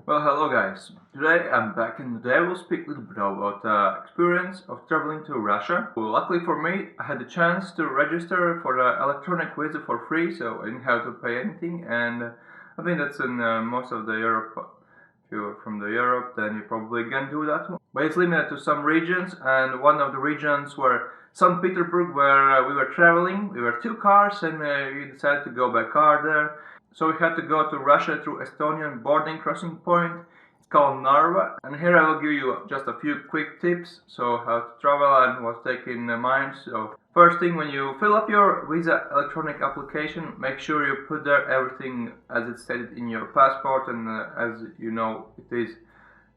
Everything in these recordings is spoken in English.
Well, hello guys. Today I'm back and today we'll speak a little bit about experience of traveling to Russia. Well, luckily for me, I had the chance to register for the electronic visa for free, so I didn't have to pay anything. And I think that's in most of the Europe. If you're from the Europe, then you probably can do that one. But it's limited to some regions, and one of the regions were Saint Petersburg, where we were traveling. We were two cars, and we decided to go by car there. So we had to go to Russia through Estonian boarding crossing point. It's called Narva, and here I will give you just a few quick tips so how to travel and what to take in mind. So first thing, when you fill up your visa electronic application, make sure you put there everything as it's stated in your passport and as you know it is.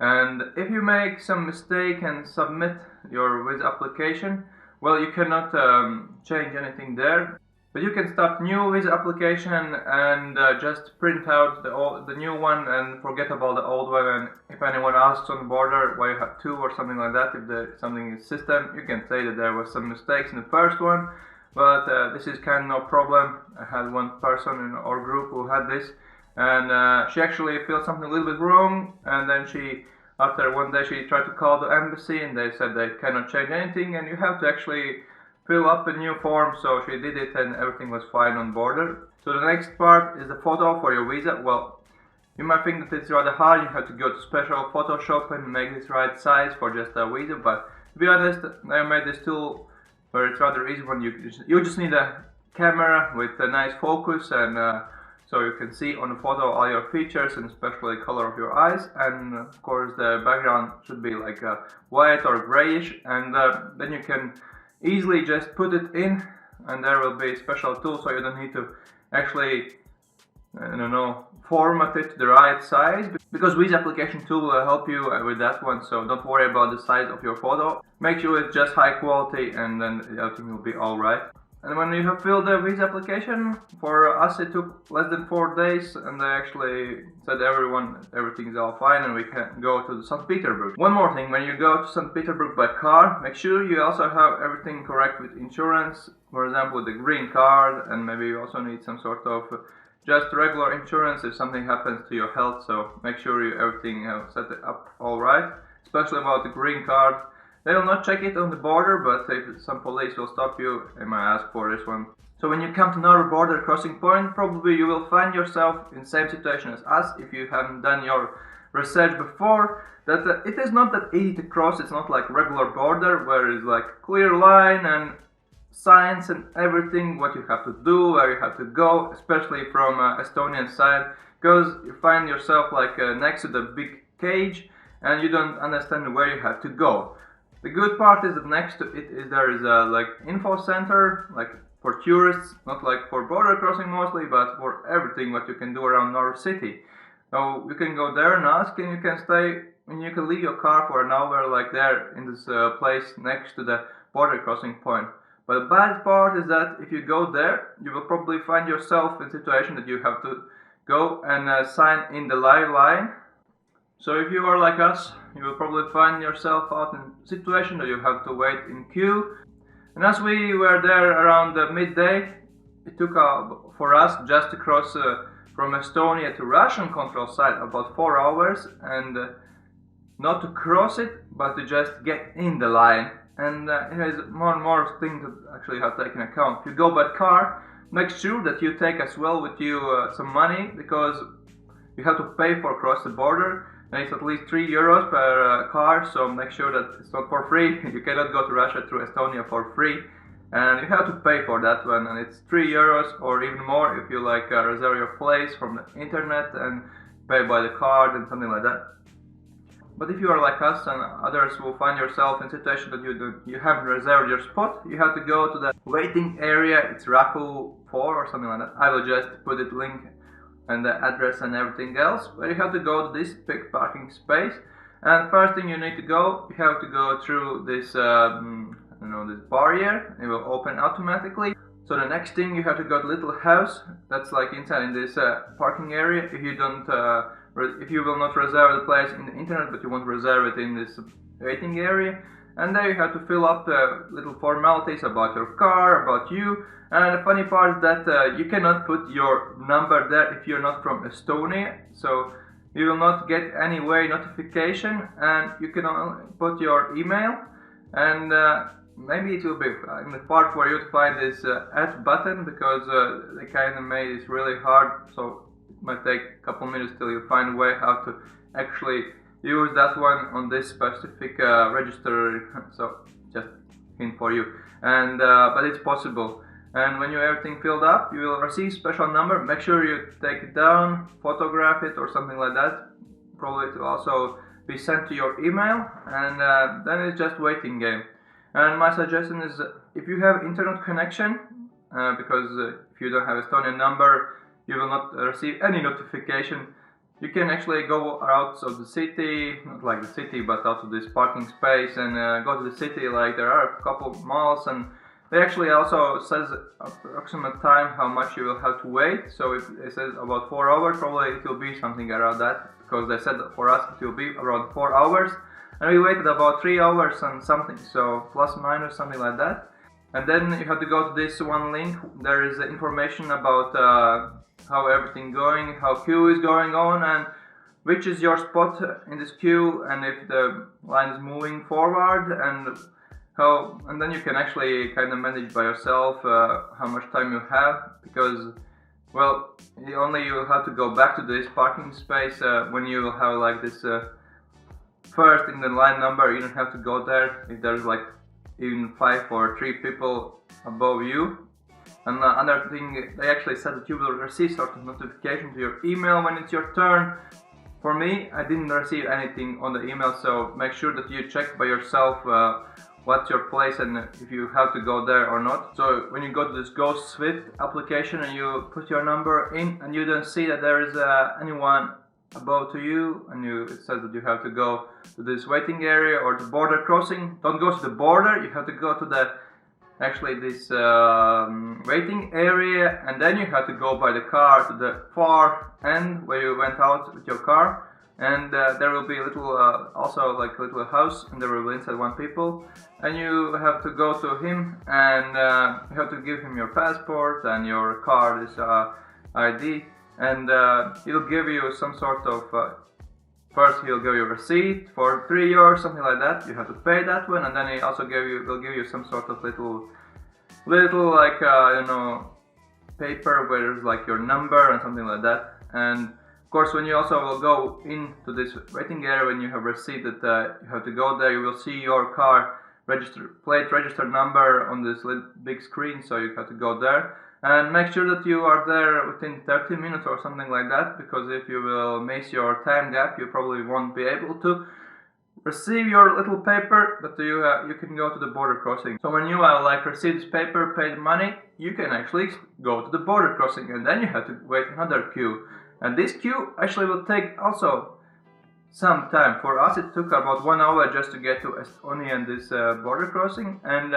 And if you make some mistake and submit your visa application, well, you cannot change anything there. But you can start new visa application and just print out the new one and forget about the old one. And if anyone asks on the border why you have two or something like that, if there's something in the system, you can say that there was some mistakes in the first one. But this is kind of no problem. I had one person in our group who had this, and she actually felt something a little bit wrong, and then after one day she tried to call the embassy and they said they cannot change anything and you have to actually fill up a new form. So she did it and everything was fine on border. So the next part is the photo for your visa. Well, you might think that it's rather hard. You have to go to special Photoshop and make this right size for just a visa, but to be honest, I made this tool where it's rather easy. When you just need a camera with a nice focus, and so you can see on the photo all your features and especially the color of your eyes, and of course the background should be like white or grayish, and then you can easily just put it in and there will be a special tool, so you don't need to actually format it to the right size, because visa application tool will help you with that one. So don't worry about the size of your photo, make sure it's just high quality and then everything will be alright. And when you have filled the visa application, for us it took less than 4 days, and they actually said everything is all fine and we can go to St. Petersburg. One more thing, when you go to St. Petersburg by car, make sure you also have everything correct with insurance. For example, the green card, and maybe you also need some sort of just regular insurance if something happens to your health. So make sure everything set it up all right, especially about the green card. They will not check it on the border, but if some police will stop you, they might ask for this one. So when you come to Narva border crossing point, probably you will find yourself in the same situation as us if you haven't done your research before, that it is not that easy to cross. It's not like regular border where it's like clear line and signs and everything, what you have to do, where you have to go, especially from Estonian side, because you find yourself like next to the big cage and you don't understand where you have to go. The good part is that next to it there is a like info center, like for tourists, not like for border crossing mostly, but for everything what you can do around Narva city. So you can go there and ask, and you can stay, and you can leave your car for an hour like there in this place next to the border crossing point. But the bad part is that if you go there, you will probably find yourself in a situation that you have to go and sign in the live line. So if you are like us, you will probably find yourself out in a situation that you have to wait in queue. And as we were there around midday, it took for us just to cross from Estonia to Russian control side about 4 hours, and not to cross it, but to just get in the line. And here's more and more things that actually have taken account. If you go by car, make sure that you take as well with you some money, because you have to pay for across the border. And it's at least €3 per car, so make sure that it's not for free. You cannot go to Russia through Estonia for free, and you have to pay for that one, and it's €3 or even more if you like reserve your place from the internet and pay by the card and something like that. But if you are like us and others will find yourself in a situation that you haven't reserved your spot, you have to go to the waiting area. It's Raku 4 or something like that. I will just put it link and the address and everything else, but you have to go to this big parking space, and first thing you need to go, you have to go through this this barrier. It will open automatically. So the next thing, you have to go to little house that's like inside in this parking area. If you don't if you will not reserve the place in the internet, but you want to reserve it in this waiting area, and there you have to fill up the little formalities about your car, about you. And the funny part is that you cannot put your number there if you're not from Estonia. So you will not get any way notification, and you can only put your email, and maybe it will be in the part for you to find this add button, because they kind of made it really hard, so it might take a couple minutes till you find a way how to actually use that one on this specific register. So just hint for you, and but it's possible. And when you have everything filled up, you will receive special number. Make sure you take it down, photograph it or something like that. Probably it will also be sent to your email, and then it's just waiting game. And my suggestion is, if you have internet connection, because if you don't have Estonian number, you will not receive any notification. You can actually go out of the city, not like the city, but out of this parking space, and go to the city. Like there are a couple of malls, and they actually also says approximate time how much you will have to wait. So if it says about 4 hours, probably it will be something around that, because they said that for us it will be around 4 hours, and we waited about 3 hours and something, so plus minus something like that. And then you have to go to this one link. There is information about how everything going, how queue is going on, and which is your spot in this queue, and if the line is moving forward, and then you can actually kind of manage by yourself how much time you have, because well, you will have to go back to this parking space when you will have like this first in the line number. You don't have to go there if there's like even 5 or 3 people above you. And another thing, they actually said that you will receive sort of notification to your email when it's your turn. For me, I didn't receive anything on the email, so make sure that you check by yourself what's your place and if you have to go there or not. So when you go to this Go Swift application and you put your number in and you don't see that there is anyone above to you, and it says that you have to go to this waiting area or the border crossing, don't go to the border, you have to go to this waiting area, and then you have to go by the car to the far end where you went out with your car, and there will be a little also like a little house, and there will be inside one people, and you have to go to him, and you have to give him your passport and your card, this ID, and he'll give you some sort of first he'll give you a receipt for 3 years, something like that. You have to pay that one, and then he also will give you some sort of little like paper where there's like your number and something like that. And of course, when you also will go into this waiting area, when you have received that you have to go there, you will see your car plate register number on this big screen, so you have to go there. And make sure that you are there within 30 minutes or something like that, because if you will miss your time gap, you probably won't be able to receive your little paper that you can go to the border crossing. So when you receive this paper, pay the money, you can actually go to the border crossing, and then you have to wait another queue. And this queue actually will take also some time. For us, it took about 1 hour just to get to Estonia and this border crossing. And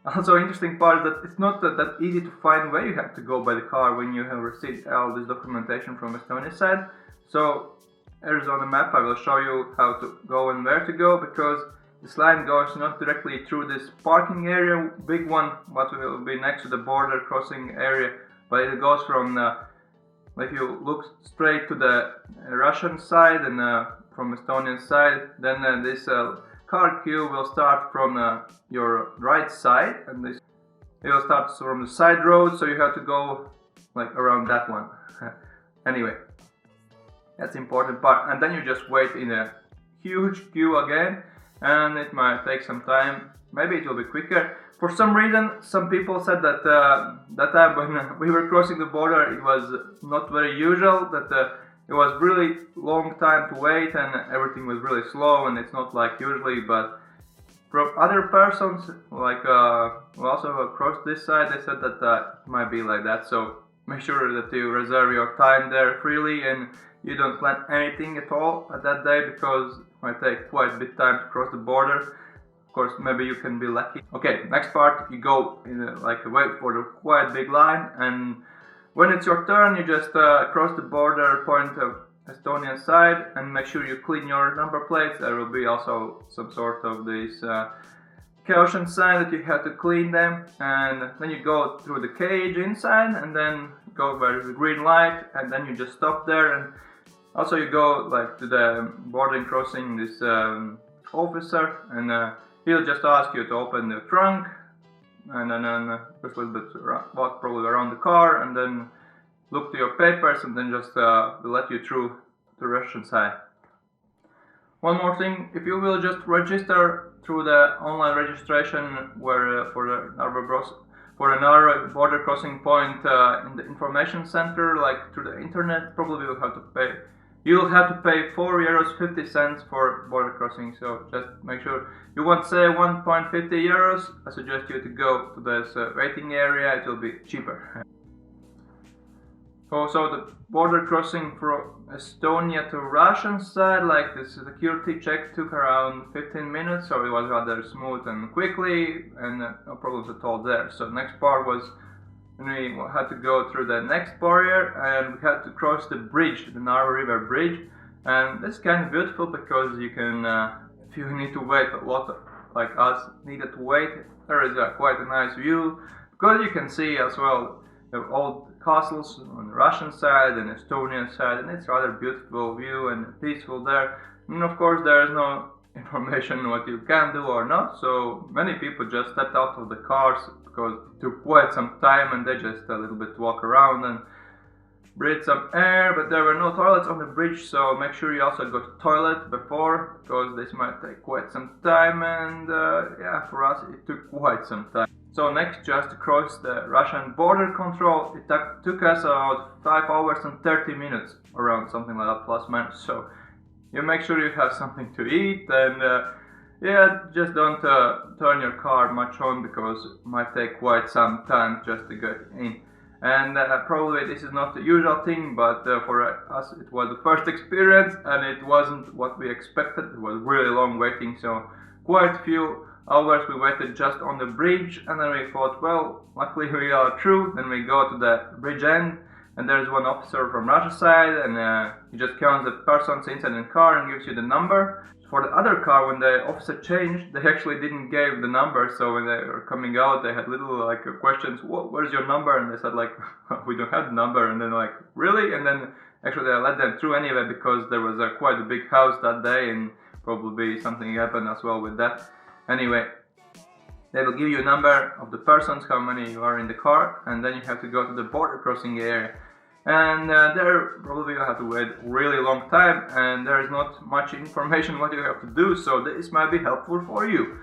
also interesting part is that it's not that easy to find where you have to go by the car when you have received all this documentation from Estonia side. So here's on the map, I will show you how to go and where to go, because this line goes not directly through this parking area, big one, what will be next to the border crossing area, but it goes from if you look straight to the Russian side and from Estonian side, then this car queue will start from your right side, and it will start from the side road, so you have to go like around that one. Anyway, that's the important part, and then you just wait in a huge queue again, and it might take some time. Maybe it will be quicker. For some reason, some people said that that time when we were crossing the border, it was not very usual, that it was really long time to wait and everything was really slow, and it's not like usually. But from other persons, like who also across this side, they said that it might be like that. So make sure that you reserve your time there freely and you don't plan anything at all at that day, because it might take quite a bit time to cross the border. Of course, maybe you can be lucky. Okay, next part, you go in wait for the quite big line, and when it's your turn, you just cross the border point of Estonian side and make sure you clean your number plates. There will be also some sort of this caution sign that you have to clean them, and then you go through the cage inside and then go where there's a green light, and then you just stop there. And Also, you go like to the border crossing, this officer, and he'll just ask you to open the trunk, and then just a little bit walk probably around the car, and then look to your papers, and then just let you through the Russian side. One more thing, if you will just register through the online registration where for the Narva border crossing point in the information center, like through the internet, probably you'll have to pay. You'll have to pay €4.50 for border crossing. So just make sure you want say 1.50 euros. I suggest you to go to this waiting area. It will be cheaper. Also, the border crossing from Estonia to Russian side, like the security check took around 15 minutes, so it was rather smooth and quickly, and no problems at all there. So the next part was when we had to go through the next barrier, and we had to cross the bridge, the Narva River bridge, and that's kind of beautiful because you can, if you need to wait a lot, like us needed to wait, there is quite a nice view, because you can see as well the old castles on the Russian side and Estonian side, and it's rather beautiful view and peaceful there. And of course there is no information what you can do or not, so many people just stepped out of the cars because it took quite some time, and they just a little bit walk around and breathe some air. But there were no toilets on the bridge, so make sure you also go to toilet before, because this might take quite some time, and yeah, for us it took quite some time. So next, just to cross the Russian border control, it took us about 5 hours and 30 minutes, around something like that, plus minus. So you make sure you have something to eat, and yeah, just don't turn your car much on, because it might take quite some time just to get in. And probably this is not the usual thing, but for us it was the first experience, and it wasn't what we expected. It was really long waiting, so quite a few hours we waited just on the bridge, and then we thought, well, luckily we are through. Then we go to the bridge end, and there's one officer from Russia side, and he just counts the persons inside the car and gives you the number. For the other car, when the officer changed, they actually didn't give the number, so when they were coming out, they had little like questions, where's your number? And they said like, we don't have the number, and then like, really? And then actually I let them through anyway, because there was quite a big house that day, and probably something happened as well with that. Anyway, they will give you a number of the persons, how many you are in the car, and then you have to go to the border crossing area. And there probably you have to wait really long time, and there is not much information what you have to do, so this might be helpful for you.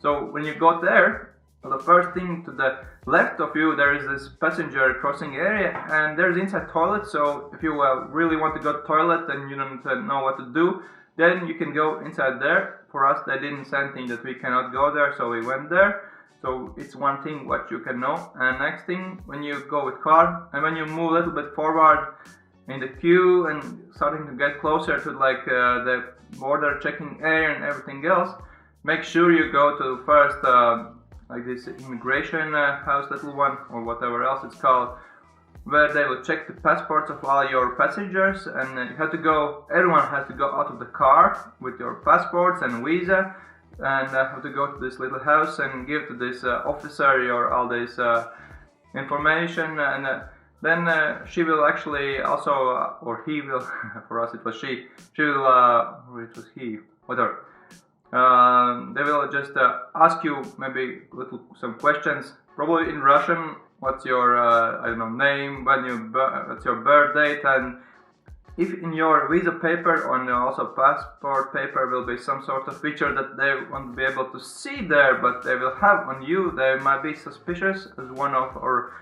So when you got there, the first thing to the left of you, there is this passenger crossing area, and there's inside toilet. So if you really want to go to toilet and you don't know what to do, then you can go inside there. For us, they didn't say anything that we cannot go there, so we went there. So it's one thing what you can know. And next thing, when you go with car, and when you move a little bit forward in the queue and starting to get closer to like the border checking area and everything else, make sure you go to first like this immigration house, little one, or whatever else it's called, where they will check the passports of all your passengers, and you have to go, everyone has to go out of the car with your passports and visa, and have to go to this little house and give to this officer your all this information, and then she will actually also, or he will, for us it was she will, or it was he, whatever. They will just ask you maybe some questions, probably in Russian. What's your I don't know, name, what's your birth date, and if in your visa paper or also passport paper will be some sort of feature that they won't be able to see there, but they will have on you, they might be suspicious. As one of our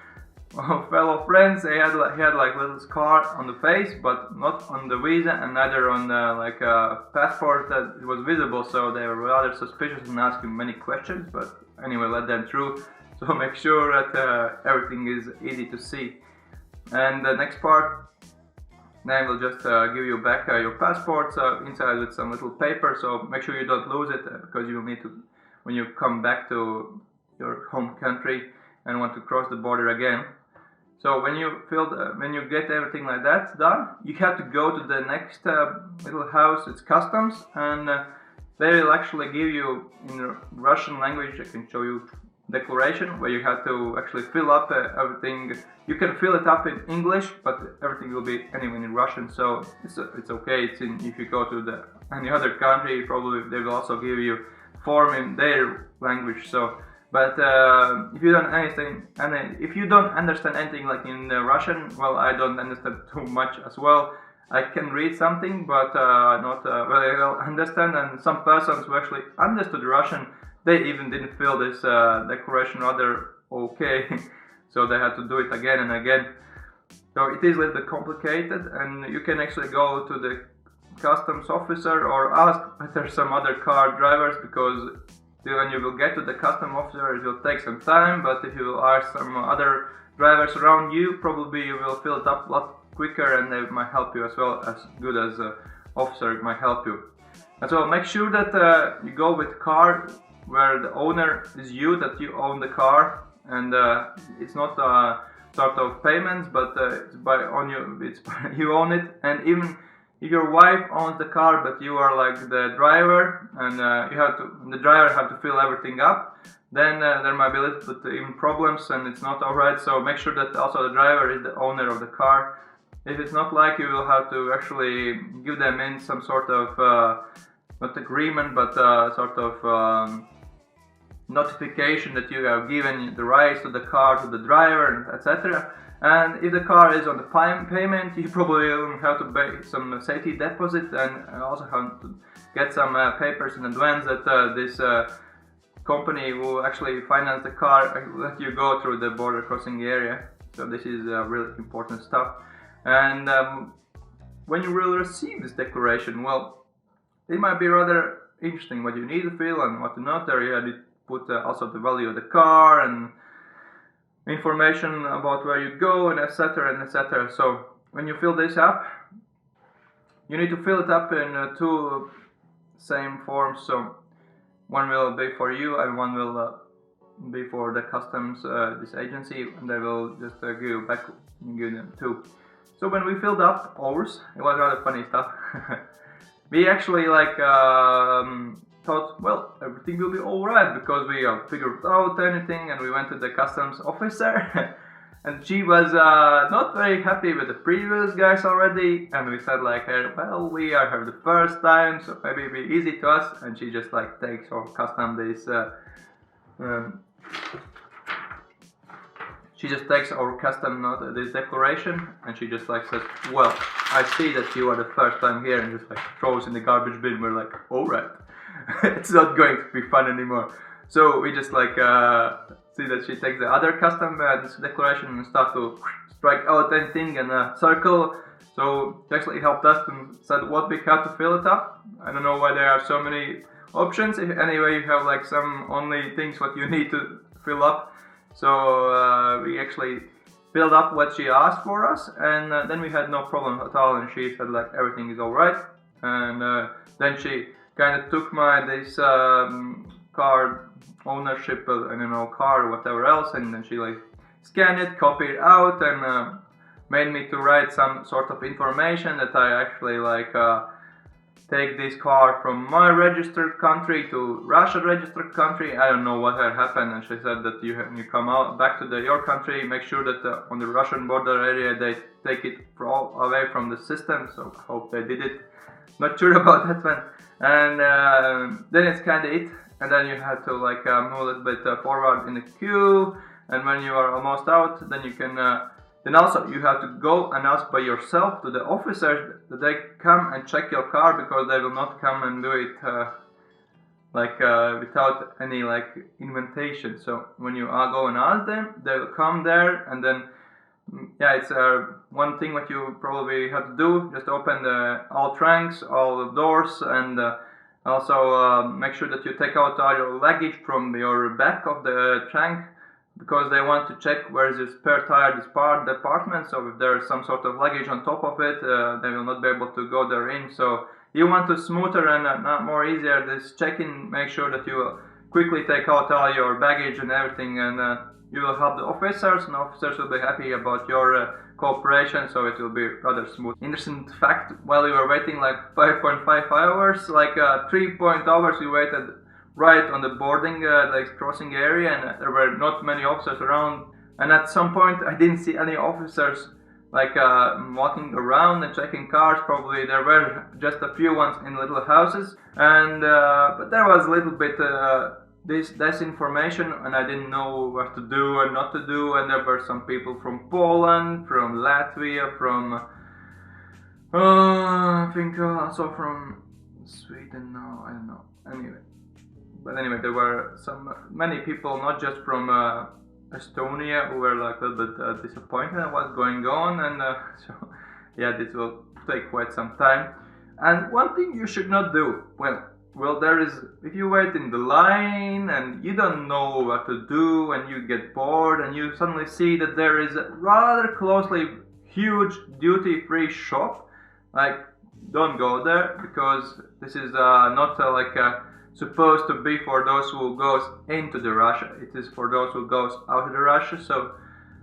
fellow friends, he had like little scar on the face, but not on the visa, and neither on like a passport that it was visible, so they were rather suspicious and asking many questions. But anyway, let them through. So make sure that everything is easy to see. And the next part, they will just give you back your passport inside with some little paper. So make sure you don't lose it, because you will need to, when you come back to your home country and want to cross the border again. So when you when you get everything like that done, you have to go to the next little house. It's customs, and they will actually give you in Russian language. I can show you declaration where you have to actually fill up everything. You can fill it up in English, but everything will be anyway in Russian, so it's okay. If you go to any other country, probably they will also give you form in their language. So, but if you don't understand anything like in Russian, well, I don't understand too much as well. I can read something, but not very well understand. And some persons who actually understood Russian, they even didn't fill this declaration rather okay, so they had to do it again and again. So it is a little bit complicated, and you can actually go to the customs officer or ask whether some other car drivers, because when you will get to the customs officer it will take some time, but if you will ask some other drivers around you, probably you will fill it up a lot quicker and they might help you as well, as good as officer might help you. And so make sure that you go with car where the owner is you, that you own the car, and it's not sort of payments, but it's you own it. And even if your wife owns the car, but you are like the driver, and the driver have to fill everything up, then there might be a little bit even problems, and it's not alright. So make sure that also the driver is the owner of the car. If it's not, like, you will have to actually give them in some sort of not agreement, but sort of notification that you have given the rights to the car to the driver, etc. And if the car is on the payment, you probably have to pay some safety deposit, and also have to get some papers in advance that this company will actually finance the car, let you go through the border crossing area. So this is really important stuff. And when you will receive this declaration, well, it might be rather interesting what you need to fill and what to not. There you had to put also the value of the car and information about where you go, and etc. and etc. So when you fill this up, you need to fill it up in two same forms. So one will be for you and one will be for the customs this agency, and they will just give you back, give them two. So when we filled up ours, it was rather funny stuff. We actually thought, well, everything will be alright, because we figured out anything, and we went to the customs officer and she was not very happy with the previous guys already, and we said like, well, we are here the first time, so maybe it'll be easy to us. And she just like takes our custom this she just takes our custom note, this declaration, and she just like says, well, I see that you are the first time here, and just like throws in the garbage bin. We're like, alright. It's not going to be fun anymore. So we just like see that she takes the other custom this declaration and start to strike out anything in a circle. So it actually helped us and said what we have to fill it up. I don't know why there are so many options. If anyway you have like some only things what you need to fill up. So we actually filled up what she asked for us, and then we had no problem at all. And she said like everything is alright. And then she kind of took this car ownership, car or whatever else, and then she like scanned it, copied it out, and made me to write some sort of information that I actually like take this car from my registered country to Russia registered country. I don't know what had happened, and she said that you come out back to your country, make sure that on the Russian border area they take it away from the system. So I hope they did it. Not sure about that one. And then it's kind of it, and then you have to like move a little bit forward in the queue, and when you are almost out, then you can then also you have to go and ask by yourself to the officers that they come and check your car, because they will not come and do it without any like invitation. So when you go and ask them, they will come there, and then it's one thing what you probably have to do, just open all trunks, all the doors, and also make sure that you take out all your luggage from your back of the trunk, because they want to check where is the spare tire department. So if there is some sort of luggage on top of it, they will not be able to go there in. So you want to smoother and not more easier this check-in, make sure that you quickly take out all your baggage and everything, and you will help the officers, and officers will be happy about your cooperation, so it will be rather smooth. Interesting fact, while we were waiting like 5.5 hours, like 3 hours we waited right on the boarding, like crossing area, and there were not many officers around. And at some point, I didn't see any officers like walking around and checking cars. Probably there were just a few ones in little houses, and but there was a little bit this disinformation, and I didn't know what to do and not to do. And there were some people from Poland, from Latvia, from I think also from Sweden. No, I don't know. Anyway, there were many people, not just from Estonia, who were like a little bit disappointed at what's going on, and so yeah, this will take quite some time. And one thing you should not do, well, there is, if you wait in the line and you don't know what to do and you get bored and you suddenly see that there is a rather closely huge duty-free shop, like, don't go there, because this is not supposed to be for those who goes into the Russia. It is for those who goes out of the Russia. So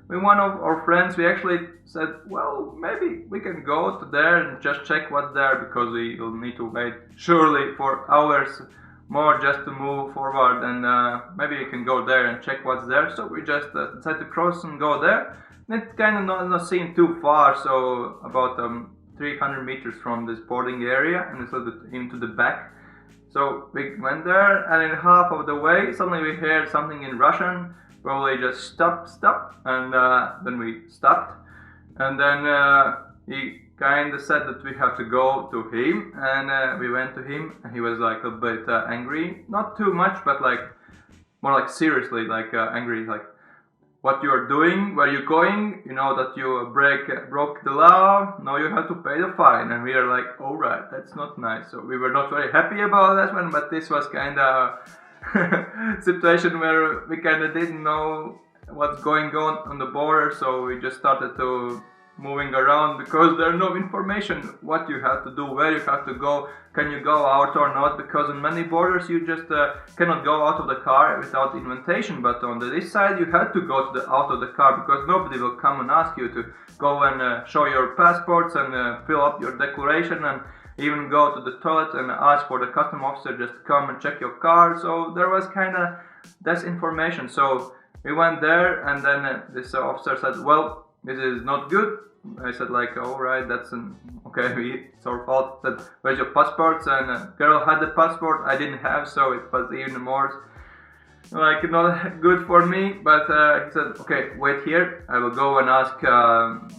with one of our friends, we actually said, well, maybe we can go to there and just check what's there, because we will need to wait surely for hours more just to move forward, and maybe you can go there and check what's there. So we just decided to cross and go there. And it kind of not seemed too far, so about 300 meters from this boarding area, and it's a little bit into the back. So we went there, and in half of the way, suddenly we heard something in Russian. Probably just stop, and then we stopped. And then he kind of said that we have to go to him, and we went to him, and he was like a bit angry. Not too much, but like more like seriously, like angry, like, what you are doing, where you going, you know that you broke the law, now you have to pay the fine. And we are like, alright, that's not nice. So we were not very happy about that one, but this was kind of situation where we kind of didn't know what's going on the border, so we just started to moving around, because there's no information what you have to do, where you have to go, can you go out or not, because in many borders you just cannot go out of the car without invitation, but on this side you had to go out of the car, because nobody will come and ask you to go and show your passports and fill up your declaration, and even go to the toilet and ask for the custom officer just to come and check your car. So there was kind of disinformation. So we went there, and then this officer said, well, this is not good. I said like, alright, that's okay, it's our fault. He said, where's your passports? And girl had the passport, I didn't have, so it was even more like not good for me. But he said, okay, wait here, I will go and ask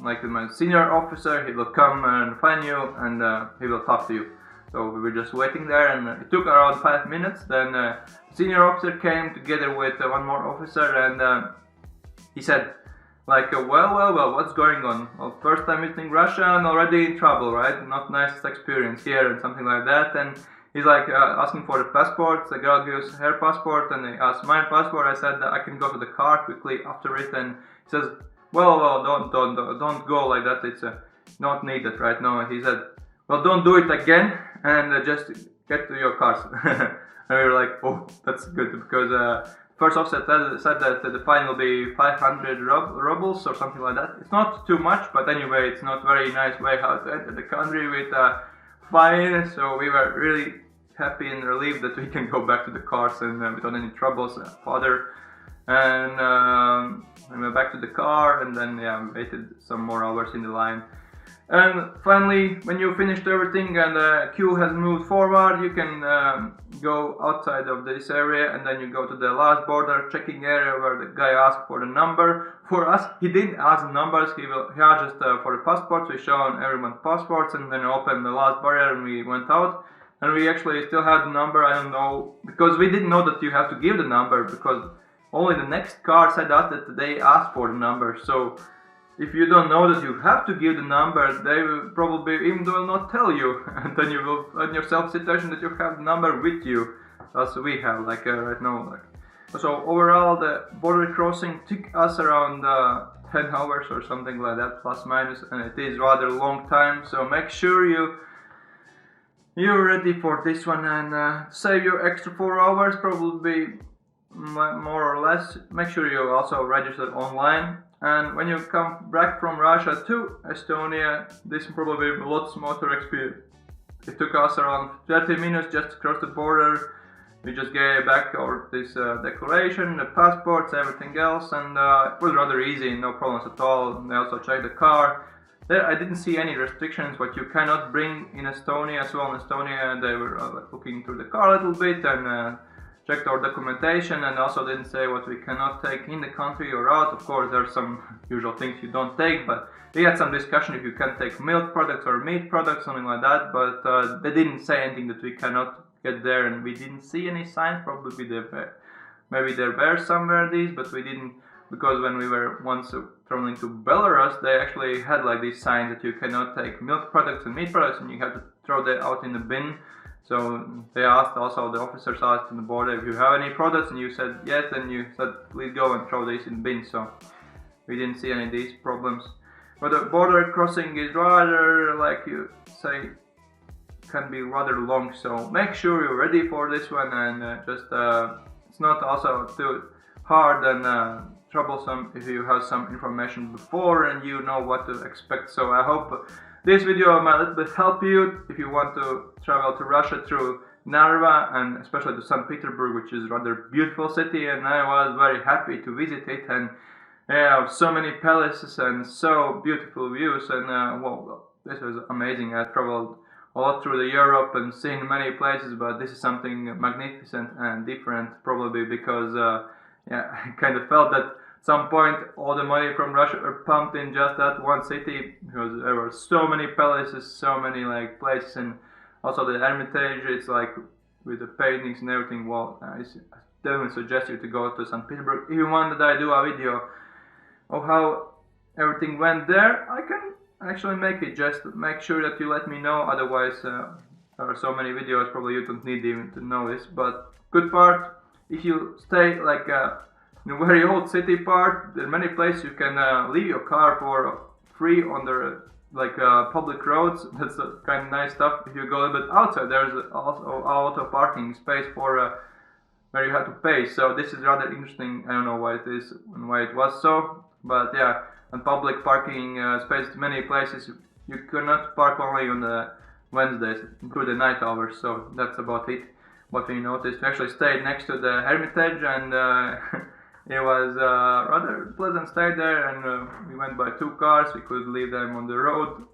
like my senior officer, he will come and find you, and he will talk to you. So we were just waiting there, and it took around 5 minutes. Then senior officer came together with one more officer, and he said, like, well, what's going on? Well, first time visiting Russia and already in trouble, right? Not nicest experience here, and something like that. And he's like asking for the passport. The girl gives her passport, and he asks my passport. I said that I can go to the car quickly after it, and he says, well, don't go like that. It's not needed right now. He said, well, don't do it again, and just get to your cars. And we were like, oh, that's good, because first officer said that the fine will be 500 rubles or something like that. It's not too much, but anyway, it's not very nice way how to enter the country with a fine. So we were really happy and relieved that we can go back to the cars and without any troubles further. And we went back to the car, and then we waited some more hours in the line. And finally, when you finished everything and the queue has moved forward, you can go outside of this area, and then you go to the last border checking area where the guy asked for the number. For us, he didn't ask the numbers, he asked just for the passports. We showed everyone passports, and then opened the last barrier, and we went out. And we actually still had the number, I don't know, because we didn't know that you have to give the number, because only the next car said us that they asked for the number. So if you don't know that you have to give the number, they will probably even will not tell you, and then you will find yourself in a situation that you have the number with you, as we have like right now. So overall, the border crossing took us around 10 hours or something like that, plus minus, and it is rather long time. So make sure you're ready for this one, and save your extra 4 hours, probably more or less. Make sure you also register online. And when you come back from Russia to Estonia, this is probably a lot smoother experience. It took us around 30 minutes just to cross the border. We just gave back our this declaration, the passports, everything else, and it was rather easy, no problems at all. They also checked the car. There, I didn't see any restrictions what you cannot bring in Estonia as well. In Estonia, they were looking through the car a little bit and checked our documentation, and also didn't say what we cannot take in the country or out. Of course, there are some usual things you don't take, but we had some discussion if you can take milk products or meat products, something like that. But they didn't say anything that we cannot get there, and we didn't see any signs. Probably maybe there were somewhere these, but we didn't, because when we were once traveling to Belarus, they actually had like these signs that you cannot take milk products and meat products, and you have to throw that out in the bin. So they asked, also the officers asked in the border, if you have any products, and you said yes, then you said please go and throw these in the bin. So we didn't see any of these problems. But the border crossing is rather, like you say, can be rather long, so make sure you're ready for this one, and it's not also too hard and troublesome if you have some information before and you know what to expect. So I hope this video might a little bit help you if you want to travel to Russia through Narva, and especially to Saint Petersburg, which is a rather beautiful city, and I was very happy to visit it, and yeah, so many palaces and so beautiful views, and well, this was amazing. I traveled all through the Europe and seen many places, but this is something magnificent and different, probably because yeah, I kind of felt that at some point all the money from Russia were pumped in just that one city, because there were so many palaces, so many like places, and also the Hermitage. It's like with the paintings and everything. Well, I definitely suggest you to go to St. Petersburg. If you want that I do a video of how everything went there, I can actually make it. Just make sure that you let me know, otherwise there are so many videos, probably you don't need even to know this. But good part, if you stay like in a very old city part, there are many places you can leave your car for free on the like public roads. That's kind of nice stuff. If you go a bit outside, there's also auto parking space for where you have to pay. So this is rather interesting. I don't know why it is and why it was so, but yeah. And public parking space, many places you cannot park only on the Wednesdays, including the night hours. So that's about it. What we noticed, we actually stayed next to the Hermitage, and it was rather pleasant stay there. And we went by 2 cars. We could leave them on the road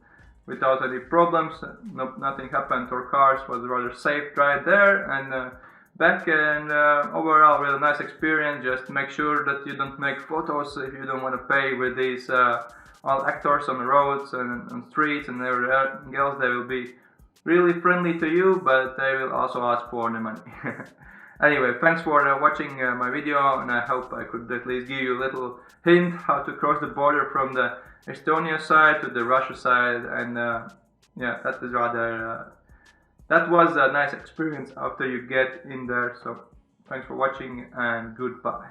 without any problems. Nothing happened to our cars. Was rather safe drive there and back, and overall really nice experience. Just make sure that you don't make photos if you don't want to pay with these all actors on the roads and streets and everything else. They will be really friendly to you, but they will also ask for the money. Anyway, thanks for watching my video, and I hope I could at least give you a little hint how to cross the border from the Estonia side to the Russia side, and yeah, that is rather that was a nice experience after you get in there. So thanks for watching, and goodbye.